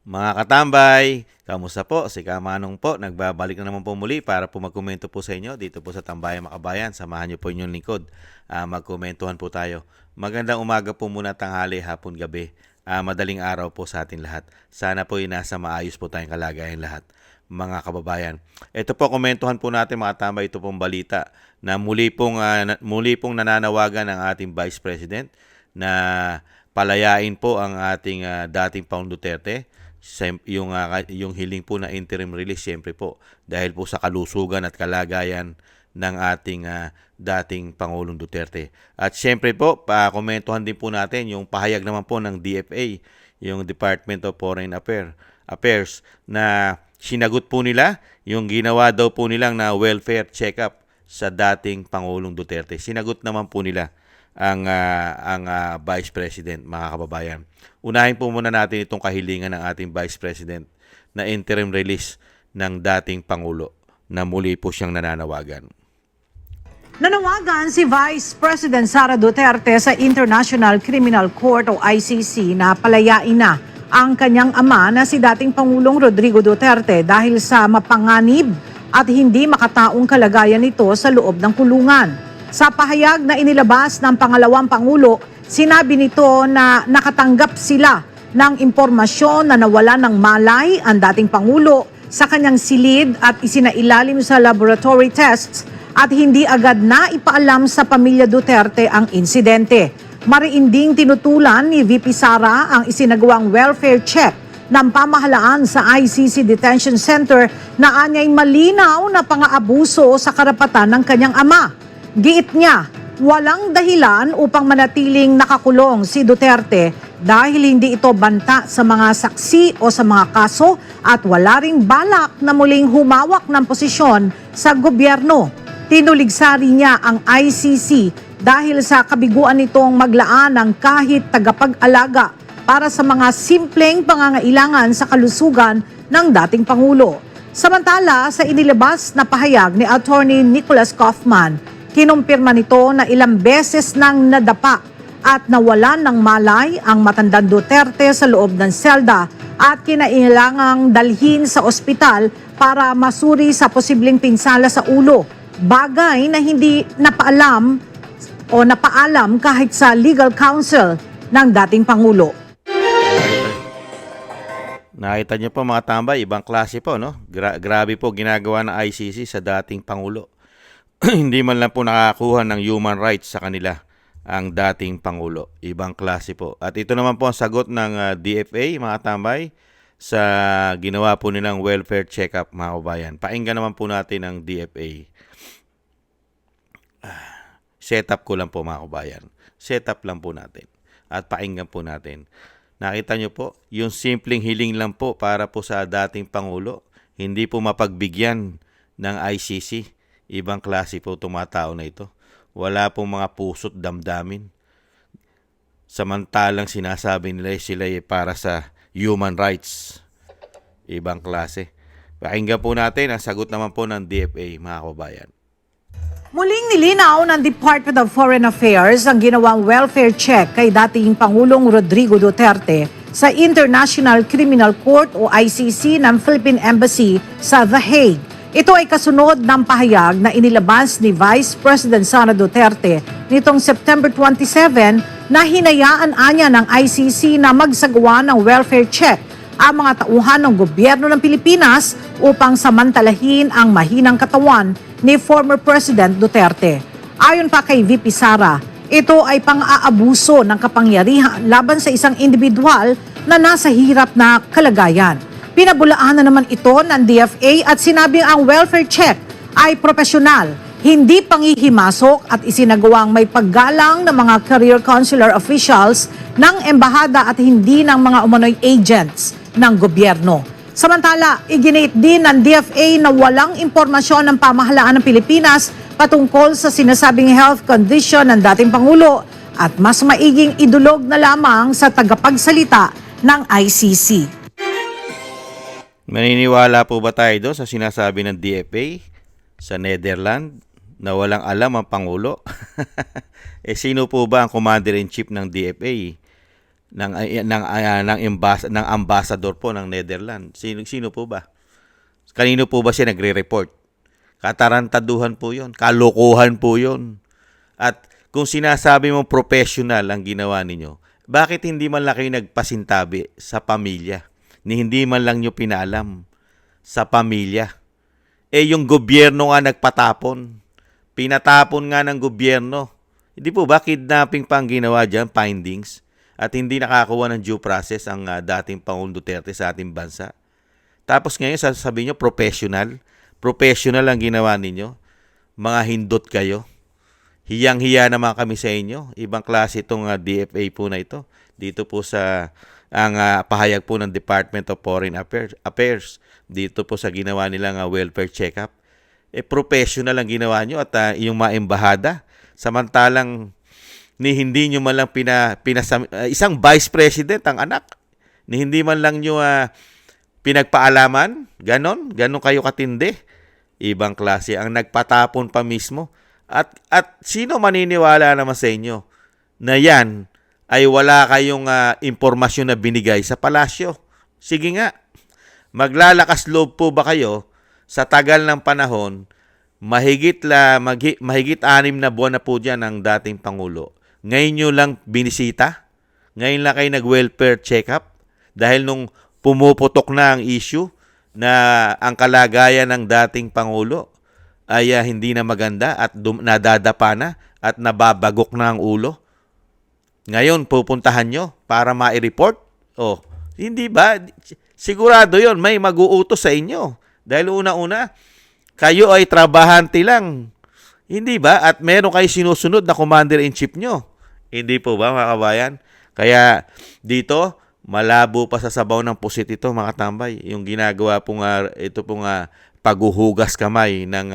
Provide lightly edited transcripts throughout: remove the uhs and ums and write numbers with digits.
Mga katambay, kamusta po? Si Kamanong po, nagbabalik na naman po muli para po magkomento po sa inyo dito po sa Tambayan Makabayan. Samahan niyo po inyong lingkod. Magkomentuhan po tayo. Magandang umaga po muna, tanghali, hapon, gabi. Madaling araw po sa atin lahat. Sana po nasa maayos po tayong kalagayan lahat, mga kababayan. Ito po, komentuhan po natin mga tambay, ito pong balita na muli pong nananawagan ng ating Vice President na palayain po ang ating dating Pangulong Duterte. Yung hiling po na interim release siyempre po dahil po sa kalusugan at kalagayan ng ating dating Pangulong Duterte. At siyempre po, komentuhan din po natin yung pahayag naman po ng DFA, yung Department of Foreign Affairs na sinagot po nila yung ginawa daw po nilang na welfare check-up sa dating Pangulong Duterte. Sinagot naman po nila ang Vice President, mga kababayan. Unahin po muna natin itong kahilingan ng ating Vice President na interim release ng dating Pangulo na muli po siyang nananawagan. Nanawagan si Vice President Sara Duterte sa International Criminal Court o ICC na palayain na ang kanyang ama na si dating Pangulong Rodrigo Duterte dahil sa mapanganib at hindi makataong kalagayan nito sa loob ng kulungan. Sa pahayag na inilabas ng pangalawang Pangulo, sinabi nito na nakatanggap sila ng impormasyon na nawala ng malay ang dating Pangulo sa kanyang silid at isinailalim sa laboratory tests at hindi agad na ipaalam sa pamilya Duterte ang insidente. Mariinding tinutulan ni VP Sara ang isinagawang welfare check ng pamahalaan sa ICC Detention Center na anyay malinaw na pang-aabuso sa karapatan ng kanyang ama. Giit niya, walang dahilan upang manatiling nakakulong si Duterte dahil hindi ito banta sa mga saksi o sa mga kaso at wala ring balak na muling humawak ng posisyon sa gobyerno. Tinuligsari niya ang ICC dahil sa kabiguan nitong maglaan ng kahit tagapag-alaga para sa mga simpleng pangangailangan sa kalusugan ng dating Pangulo. Samantala, sa inilabas na pahayag ni Attorney Nicholas Kaufman, kinumpirma nito na ilang beses nang nadapa at nawalan ng malay ang matandang Duterte sa loob ng selda at kinailangang dalhin sa ospital para masuri sa posibleng pinsala sa ulo. Bagay na hindi napaalam kahit sa legal counsel ng dating Pangulo. Nakita niyo po mga tambay, ibang klase po, no? Grabe po ginagawa ng ICC sa dating Pangulo. Hindi man lang po nakakuha ng human rights sa kanila ang dating Pangulo. Ibang klase po. At ito naman po ang sagot ng DFA, mga tambay, sa ginawa po nilang welfare check-up, mga kabayan. Pakinggan naman po natin ang DFA. Setup ko lang po, mga kabayan. Setup lang po natin. At pakinggan po natin. Nakita nyo po, yung simpleng hiling lang po para po sa dating Pangulo, hindi po mapagbigyan ng ICC. Ibang klase po tumatao na ito. Wala pong mga puso't damdamin. Samantalang sinasabi nila sila para sa human rights. Ibang klase. Pakinggan po natin ang sagot naman po ng DFA, mga kababayan. Muling nilinaw ng Department of Foreign Affairs ang ginawang welfare check kay dating Pangulong Rodrigo Duterte sa International Criminal Court o ICC ng Philippine Embassy sa The Hague. Ito ay kasunod ng pahayag na inilabas ni Vice President Sara Duterte nitong September 27 na hinayaan anya ng ICC na magsagawa ng welfare check ang mga tauhan ng gobyerno ng Pilipinas upang samantalahin ang mahinang katawan ni former President Duterte. Ayon pa kay VP Sara, ito ay pang-aabuso ng kapangyarihan laban sa isang individual na nasa hirap na kalagayan. Pinabulaan na naman ito ng DFA at sinabing ang welfare check ay profesional, hindi panghihimasok at isinagawang may paggalang ng mga career consular officials ng embahada at hindi ng mga umano'y agents ng gobyerno. Samantala, iginit din ng DFA na walang impormasyon ng pamahalaan ng Pilipinas patungkol sa sinasabing health condition ng dating Pangulo at mas maiging idulog na lamang sa tagapagsalita ng ICC. Maniniwala po ba tayo doon sa sinasabi ng DFA sa Netherlands na walang alam ang Pangulo? Sino po ba ang Commander-in-Chief ng DFA? ng ambassador po ng Netherlands. Sino po ba? Kanino po ba siya nagre-report? Katarantaduhan po 'yon, kalokohan po 'yon. At kung sinasabi mo professional ang ginawa ninyo, bakit hindi man lang kayo nagpasintabi sa pamilya? Ni hindi man lang nyo pinalam sa pamilya. Yung gobyerno nga nagpatapon. Pinatapon nga ng gobyerno. Hindi po ba kidnapping pa ang ginawa dyan, findings? At hindi nakakuha ng due process ang dating Pangulong Duterte sa ating bansa. Tapos ngayon sasabihin nyo, professional. Professional ang ginawa ninyo. Mga hindot kayo. Hiyang-hiya naman kami sa inyo. Ibang klase itong DFA po na ito. Dito po sa pahayag po ng Department of Foreign Affairs. Dito po sa ginawa nilang welfare check-up. Professional ang ginawa nyo at yung mga embahada. Samantalang hindi nyo man lang isang vice president ang anak. Ni hindi man lang nyo pinagpaalaman. Ganon kayo katindi. Ibang klase ang nagpatapon pa mismo. At sino maniniwala naman sa inyo na yan ay wala kayong impormasyon na binigay sa palasyo? Sige nga, maglalakas loob po ba kayo sa tagal ng panahon, mahigit 6 na buwan na po dyan ang dating Pangulo. Ngayon nyo lang binisita? Ngayon lang kayo nag-welfare check-up? Dahil nung pumuputok na ang issue na ang kalagayan ng dating Pangulo ay hindi na maganda at nadadapa na at nababagok na ang ulo. Ngayon, pupuntahan nyo para ma-report? Hindi ba? Sigurado yon may mag-uutos sa inyo. Dahil una-una, kayo ay trabahante lang. Hindi ba? At meron kayo sinusunod na commander-in-chief nyo. Hindi po ba, mga kabayan? Kaya dito, malabo pa sa sabaw ng pusit ito, mga tambay. Yung ginagawa pong paghuhugas kamay ng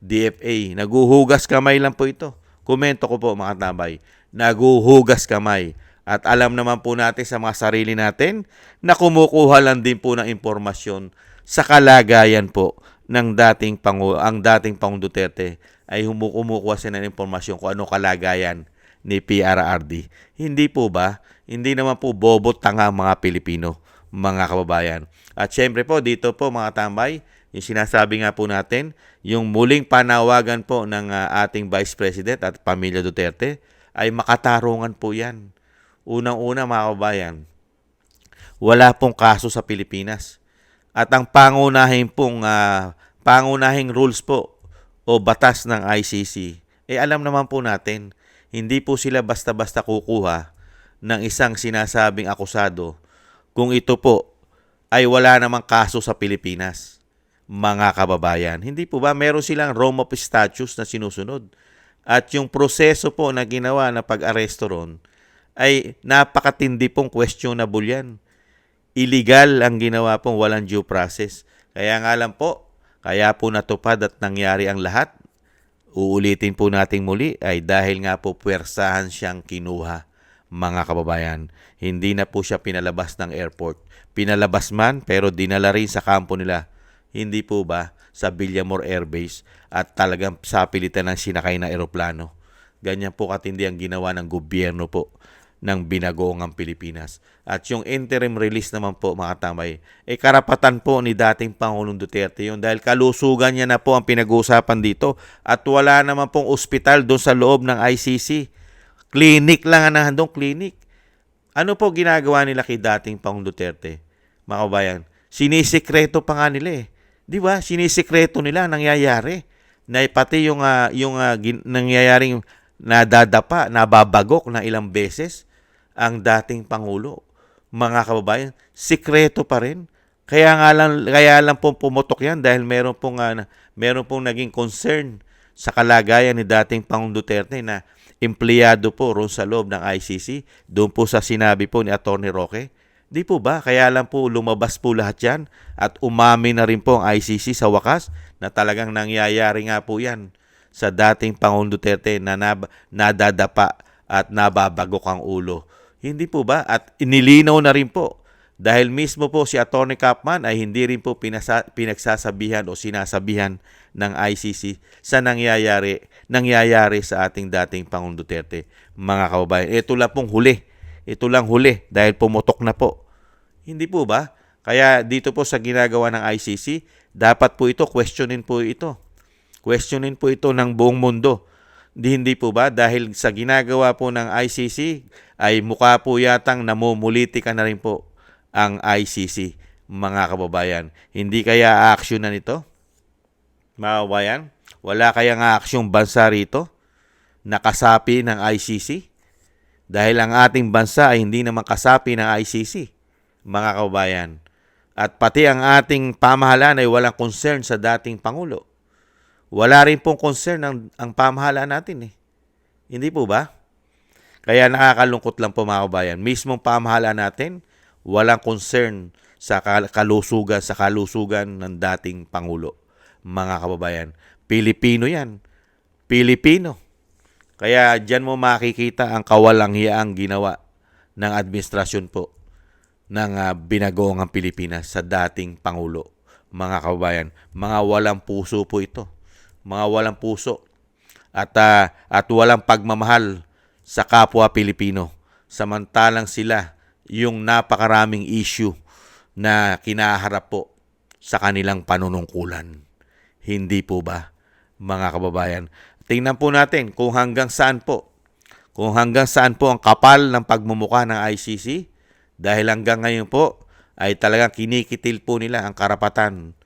DFA. Naguhugas kamay lang po ito. Komento ko po, mga tambay. Naguhugas kamay. At alam naman po natin sa mga sarili natin na kumukuha lang din po ng impormasyon sa kalagayan po ng dating Pangulong Duterte ay kumukuha siya ng impormasyon kung ano kalagayan ni PRRD. Hindi po ba? Hindi naman po bobo tanga mga Pilipino, mga kababayan. At syempre po, dito po mga tambay, yung sinasabi nga po natin, yung muling panawagan po ng ating Vice President at pamilya Duterte ay makatarungan po yan. Unang-una mga kababayan, wala pong kaso sa Pilipinas. At ang pangunahing rules po o batas ng ICC, alam naman po natin, hindi po sila basta-basta kukuha ng isang sinasabing akusado kung ito po ay wala namang kaso sa Pilipinas. Mga kababayan, hindi po ba meron silang Rome of Statutes na sinusunod? At yung proseso po na ginawa na pag-aresto ron ay napakatindi pong questionable yan. Illegal ang ginawa pong walang due process. Kaya nga lang po, kaya po natupad at nangyari ang lahat. Uulitin po nating muli ay dahil nga po puwersahan siyang kinuha, mga kababayan. Hindi na po siya pinalabas ng airport. Pinalabas man pero dinala rin sa kampo nila. Hindi po ba sa Villamor Air Base at talagang sa pilitan ng sinakay na eroplano. Ganyan po katindi ang ginawa ng gobyerno po ng binagoong Pilipinas. At yung interim release naman po, mga tambay, karapatan po ni dating Pangulong Duterte yun dahil kalusugan niya na po ang pinag-uusapan dito at wala naman pong ospital doon sa loob ng ICC. Clinic lang ang nahandong clinic. Ano po ginagawa nila kay dating Pangulong Duterte? Mga kabayan, sinisikreto pa nga nila Di ba? Sinisikreto nila ang nangyayari. Na pati yung nangyayaring nadadapa, nababagok na ilang beses ang dating Pangulo. Mga kababayan, sikreto pa rin. Kaya lang po pumutok yan dahil meron pong naging concern sa kalagayan ni dating Pangulong Duterte na empleyado po roon sa loob ng ICC. Doon po sa sinabi po ni Atty. Roque. Di po ba? Kaya lang po lumabas po lahat yan at umami na rin po ang ICC sa wakas na talagang nangyayari nga po yan sa dating Pangulong Duterte na nadadapa at nababagok ang ulo. Hindi po ba? At inilinaw na rin po dahil mismo po si Atty. Capman ay hindi rin po pinagsasabihan o sinasabihan ng ICC sa nangyayari sa ating dating Pangulong Duterte. Mga kababayan, ito lang pong huli. ito lang huli dahil pumutok na po. Hindi po ba? Kaya dito po sa ginagawa ng ICC, dapat po ito, questionin po ito. Questionin po ito ng buong mundo. Hindi po ba? Dahil sa ginagawa po ng ICC, ay mukha po yatang namumulitika na rin po ang ICC, mga kababayan. Hindi kaya aaksyonan ito? Mga kababayan, wala kayang aaksyong bansa rito? Nakasapi ng ICC? Dahil ang ating bansa ay hindi naman kasapi ng ICC, mga kababayan. At pati ang ating pamahalaan ay walang concern sa dating Pangulo. Wala rin pong concern ang pamahalaan natin eh. Hindi po ba? Kaya nakakalungkot lang po mga kababayan. Mismong pamahalaan natin, walang concern sa kalusugan ng dating Pangulo. Mga kababayan, Pilipino yan. Pilipino. Kaya dyan mo makikita ang kawalang-hiyaang ginawa ng administrasyon po ng binagoong ang Pilipinas sa dating Pangulo. Mga kababayan, mga walang puso po ito. Mga walang puso at walang pagmamahal sa kapwa Pilipino. Samantalang sila yung napakaraming issue na kinaharap po sa kanilang panunungkulan. Hindi po ba, mga kababayan? Tingnan po natin kung hanggang saan po. Kung hanggang saan po ang kapal ng pagmumukha ng ICC dahil hanggang ngayon po ay talagang kinikitil po nila ang karapatan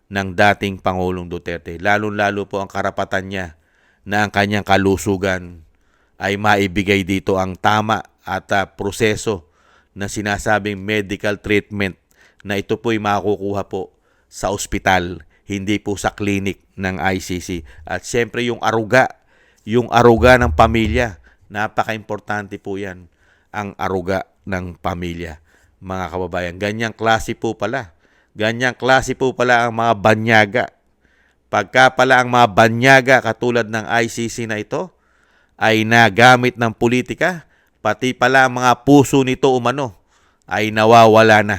ng dating Pangulong Duterte. Lalo-lalo po ang karapatan niya na ang kanyang kalusugan ay maibigay dito ang tama at proseso na sinasabing medical treatment na ito po'y makukuha po sa ospital, hindi po sa clinic ng ICC. At siyempre yung aruga ng pamilya, napaka-importante po yan, ang aruga ng pamilya. Mga kababayan, ganyang klase po pala ang mga banyaga. Pagka pala ang mga banyaga katulad ng ICC na ito ay nagamit ng politika, pati pala ang mga puso nito umano ay nawawala na,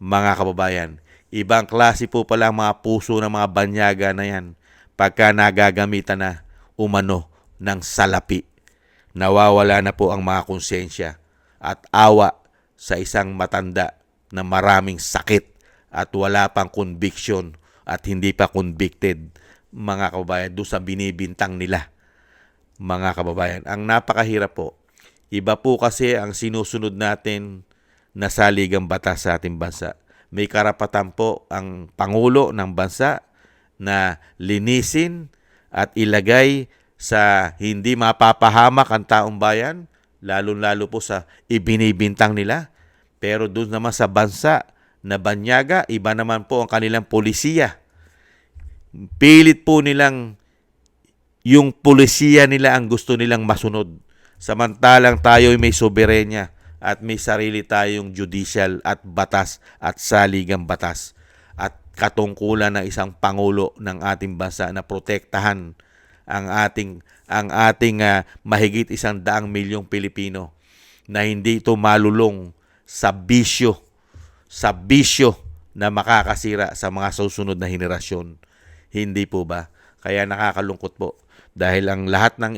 mga kababayan. Ibang klase po pala ang mga puso ng mga banyaga na yan pagka nagagamitan na umano ng salapi. Nawawala na po ang mga konsensya at awa sa isang matanda na maraming sakit at wala pang conviction at hindi pa convicted, mga kababayan, doon sa binibintang nila. Mga kababayan, ang napakahirap po. Iba po kasi ang sinusunod natin na saligang batas sa ating bansa. May karapatan po ang Pangulo ng bansa na linisin at ilagay sa hindi mapapahamak ang taong bayan, lalo-lalo po sa ibinibintang nila. Pero doon naman sa bansa na banyaga, iba naman po ang kanilang polisiya. Pilit po nilang yung polisiya nila ang gusto nilang masunod. Samantalang tayo may soberenya at may sarili tayong judicial at batas at saligang batas at katungkulan ng isang pangulo ng ating bansa na protektahan ang ating mahigit 100 milyong Pilipino na hindi ito malulong sa bisyo na makakasira sa mga susunod na henerasyon. Hindi po ba? Kaya nakakalungkot po. Dahil ang lahat naman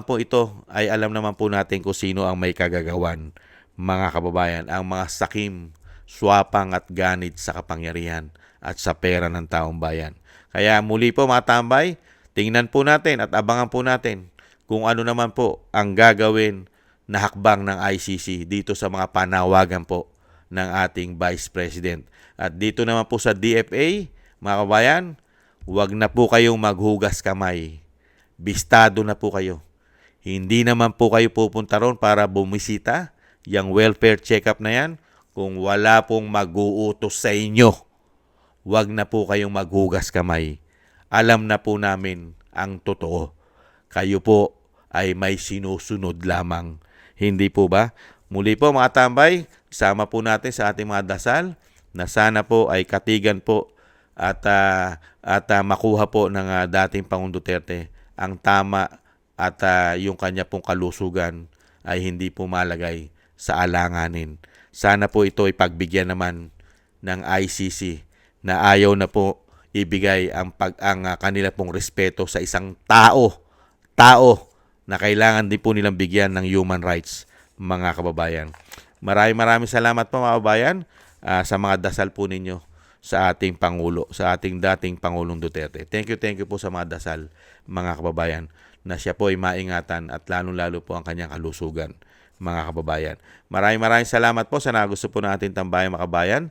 po ito ay alam naman po natin kung sino ang may kagagawan, mga kababayan. Ang mga sakim, swapang at ganid sa kapangyarihan at sa pera ng taong bayan. Kaya muli po mga tambay, tingnan po natin at abangan po natin kung ano naman po ang gagawin na hakbang ng ICC dito sa mga panawagan po ng ating Vice President. At dito naman po sa DFA, mga kabayan, huwag na po kayong maghugas kamay. Bistado na po kayo. Hindi naman po kayo pupunta ron para bumisita. Yung welfare check-up na yan, kung wala pong mag-uutos sa inyo, huwag na po kayong maghugas kamay. Alam na po namin ang totoo. Kayo po ay may sinusunod lamang. Hindi po ba? Muli po mga tambay, isama po natin sa ating mga dasal na sana po ay katigan po at makuha po ng dating Pangulong Duterte ang tama at yung kanya pong kalusugan ay hindi po malagay sa alanganin. Sana po ito ay pagbigyan naman ng ICC na ayaw na po ibigay ang kanila pong respeto sa isang tao na kailangan din po nilang bigyan ng human rights, mga kababayan. Maraming salamat po mga kababayan sa mga dasal po ninyo sa ating Pangulo, sa ating dating Pangulong Duterte. Thank you po sa mga dasal mga kababayan na siya po ay maingatan at lalong-lalo po ang kanyang kalusugan mga kababayan. Maraming salamat po sa gusto po natin Tambayang Makabayan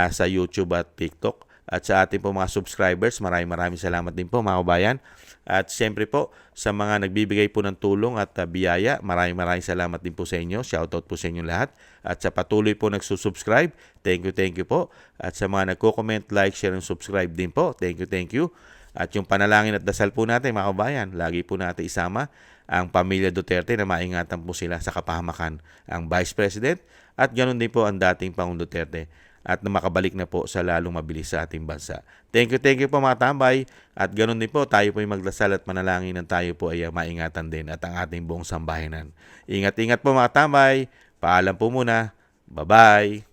sa YouTube at TikTok. At sa ating po mga subscribers, maraming salamat din po mga kababayan. At siyempre po sa mga nagbibigay po ng tulong at biyaya, maraming salamat din po sa inyo. Shoutout po sa inyo lahat. At sa patuloy po nagsusubscribe, thank you po. At sa mga nagko-comment, like, share, and subscribe din po, thank you. At yung panalangin at dasal po natin mga kababayan, lagi po natin isama ang pamilya Duterte na maingatan po sila sa kapahamakan ang Vice President at ganoon din po ang dating Pangulong Duterte at na makabalik na po sa lalong mabilis sa ating bansa. Thank you po mga tambay at ganoon din po tayo po ay magdasal at manalangin ng tayo po ay maingatan din at ang ating buong sambahanan. Ingat po mga tambay, paalam po muna, bye-bye!